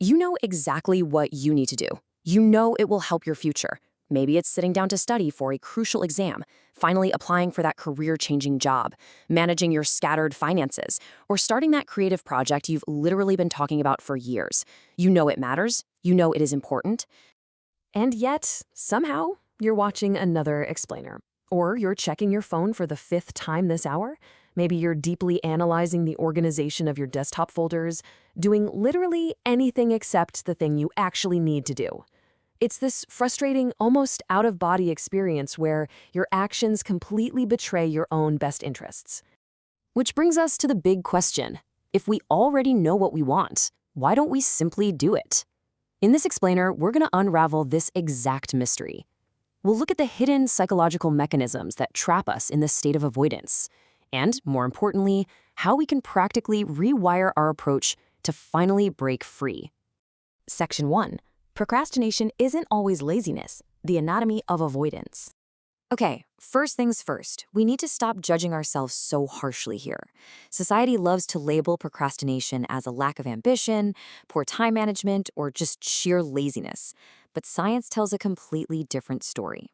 You know exactly what you need to do. You know it will help your future. Maybe it's sitting down to study for a crucial exam, finally applying for that career-changing job, managing your scattered finances, or starting that creative project you've literally been talking about for years. You know it matters. You know it is important. And yet, somehow, you're watching another explainer. Or you're checking your phone for the 5th time this hour. Maybe you're deeply analyzing the organization of your desktop folders, doing literally anything except the thing you actually need to do. It's this frustrating, almost out-of-body experience where your actions completely betray your own best interests. Which brings us to the big question. If we already know what we want, why don't we simply do it? In this explainer, we're going to unravel this exact mystery. We'll look at the hidden psychological mechanisms that trap us in this state of avoidance, and, more importantly, how we can practically rewire our approach to finally break free. Section 1. Procrastination isn't always laziness, the anatomy of avoidance. Okay, first things first, we need to stop judging ourselves so harshly here. Society loves to label procrastination as a lack of ambition, poor time management, or just sheer laziness. But science tells a completely different story.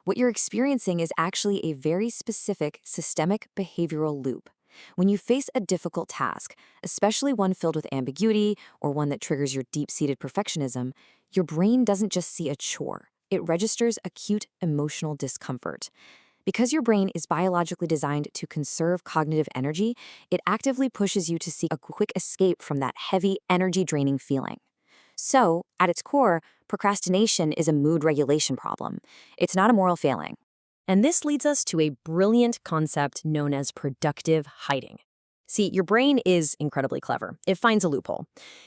What you're experiencing is actually a very specific systemic behavioral loop. When you face a difficult task, especially one filled with ambiguity or one that triggers your deep-seated perfectionism, your brain doesn't just see a chore. It registers acute emotional discomfort. Because your brain is biologically designed to conserve cognitive energy, it actively pushes you to seek a quick escape from that heavy, energy-draining feeling. So, at its core, procrastination is a mood regulation problem. It's not a moral failing. And this leads us to a brilliant concept known as productive hiding. See, your brain is incredibly clever. It finds a loophole.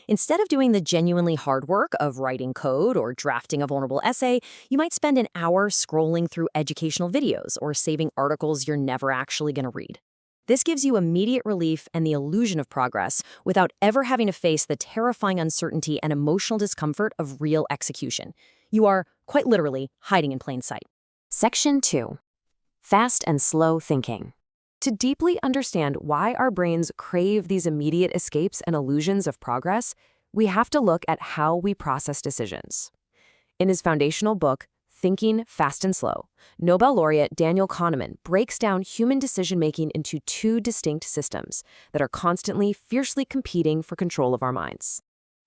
Instead of doing the genuinely hard work of writing code or drafting a vulnerable essay, you might spend an hour scrolling through educational videos or saving articles you're never actually going to read. This gives you immediate relief and the illusion of progress without ever having to face the terrifying uncertainty and emotional discomfort of real execution. You are, quite literally, hiding in plain sight. Section 2. Fast and slow thinking. To deeply understand why our brains crave these immediate escapes and illusions of progress, we have to look at how we process decisions. In his foundational book, Thinking Fast and Slow, Nobel laureate Daniel Kahneman breaks down human decision-making into 2 distinct systems that are constantly, fiercely competing for control of our minds.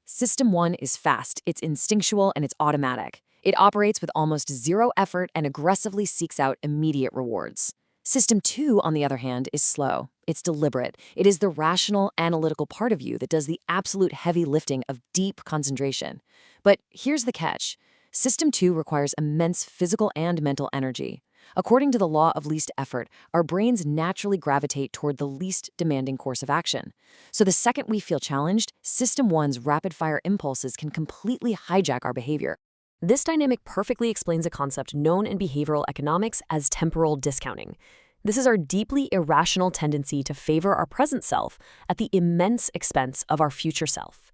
System 1 is fast, it's instinctual, and it's automatic. It operates with almost zero effort and aggressively seeks out immediate rewards. System 2, on the other hand, is slow. It's deliberate. It is the rational, analytical part of you that does the absolute heavy lifting of deep concentration. But here's the catch. System 2 requires immense physical and mental energy. According to the law of least effort, our brains naturally gravitate toward the least demanding course of action. So the second we feel challenged, System 1's rapid-fire impulses can completely hijack our behavior. This dynamic perfectly explains a concept known in behavioral economics as temporal discounting. This is our deeply irrational tendency to favor our present self at the immense expense of our future self.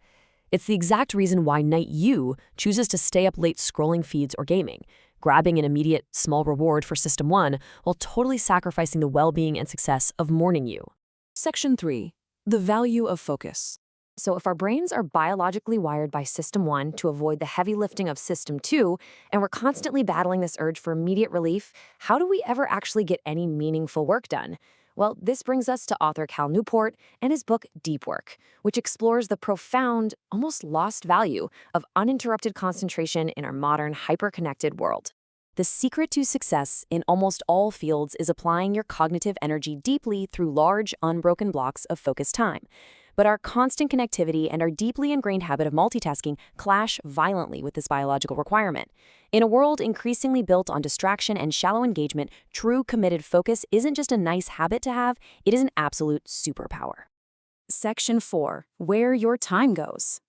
It's the exact reason why Night You chooses to stay up late scrolling feeds or gaming, grabbing an immediate small reward for System 1 while totally sacrificing the well-being and success of Morning You. Section 3. The value of focus. So if our brains are biologically wired by System 1 to avoid the heavy lifting of System 2, and we're constantly battling this urge for immediate relief, how do we ever actually get any meaningful work done? Well, this brings us to author Newport and his book Deep Work, which explores the profound, almost lost value of uninterrupted concentration in our modern, hyper-connected world. The secret to success in almost all fields is applying your cognitive energy deeply through large, unbroken blocks of focused time. But our constant connectivity and our deeply ingrained habit of multitasking clash violently with this biological requirement. In a world increasingly built on distraction and shallow engagement, true committed focus isn't just a nice habit to have, it is an absolute superpower. Section 4. Where your time goes.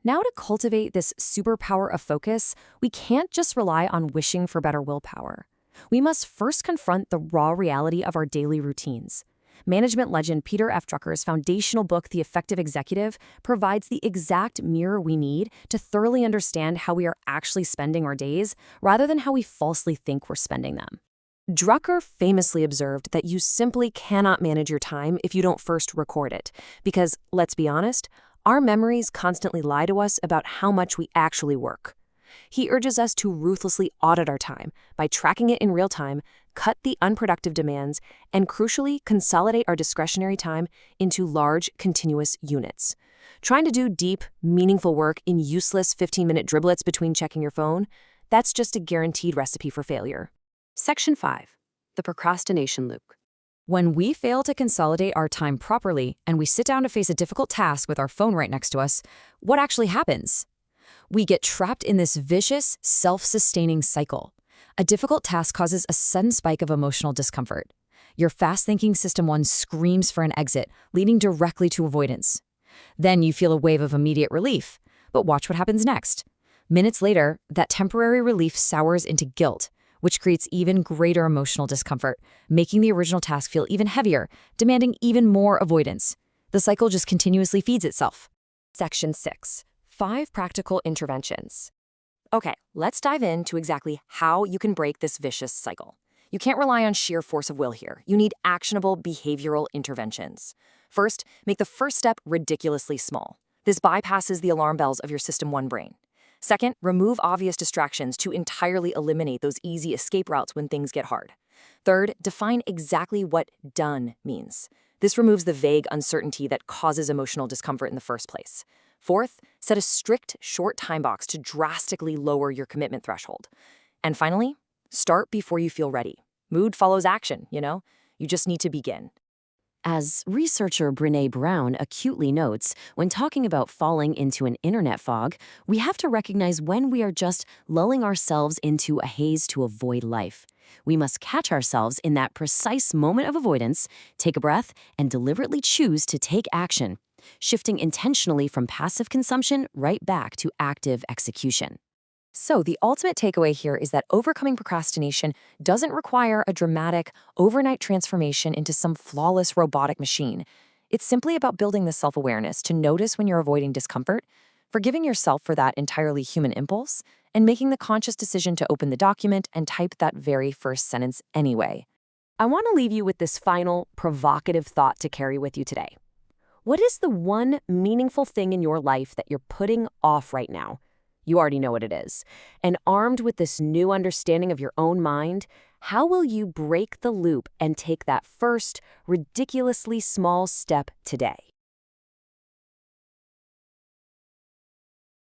Now, to cultivate this superpower of focus, we can't just rely on wishing for better willpower. We must first confront the raw reality of our daily routines. Management legend Peter F. Drucker's foundational book, The Effective Executive, provides the exact mirror we need to thoroughly understand how we are actually spending our days, rather than how we falsely think we're spending them. Drucker famously observed that you simply cannot manage your time if you don't first record it, because, let's be honest, Our memories constantly lie to us about how much we actually work. He urges us to ruthlessly audit our time by tracking it in real time, cut the unproductive demands, and crucially, consolidate our discretionary time into large, continuous units. Trying to do deep, meaningful work in useless 15-minute driblets between checking your phone, that's just a guaranteed recipe for failure. Section 5. The procrastination loop. When we fail to consolidate our time properly and we sit down to face a difficult task with our phone right next to us, what actually happens? We get trapped in this vicious, self-sustaining cycle. A difficult task causes a sudden spike of emotional discomfort. Your fast-thinking System 1 screams for an exit, leading directly to avoidance. Then you feel a wave of immediate relief. But watch what happens next. Minutes later, that temporary relief sours into guilt, which creates even greater emotional discomfort, making the original task feel even heavier, demanding even more avoidance. The cycle just continuously feeds itself. Section 6. 5 practical interventions. Okay, let's dive into exactly how you can break this vicious cycle. You can't rely on sheer force of will here. You need actionable behavioral interventions. First, make the first step ridiculously small. This bypasses the alarm bells of your System 1 brain. Second, remove obvious distractions to entirely eliminate those easy escape routes when things get hard. Third, define exactly what done means. This removes the vague uncertainty that causes emotional discomfort in the first place. Fourth, set a strict, short time box to drastically lower your commitment threshold. And finally, start before you feel ready. Mood follows action, You just need to begin. As researcher Brené Brown acutely notes, when talking about falling into an internet fog, we have to recognize when we are just lulling ourselves into a haze to avoid life. We must catch ourselves in that precise moment of avoidance, take a breath, and deliberately choose to take action, shifting intentionally from passive consumption right back to active execution. So the ultimate takeaway here is that overcoming procrastination doesn't require a dramatic, overnight transformation into some flawless robotic machine. It's simply about building the self-awareness to notice when you're avoiding discomfort, forgiving yourself for that entirely human impulse, and making the conscious decision to open the document and type that very first sentence anyway. I want to leave you with this final, provocative thought to carry with you today. What is the one meaningful thing in your life that you're putting off right now? You already know what it is. And armed with this new understanding of your own mind, how will you break the loop and take that first, ridiculously small step today?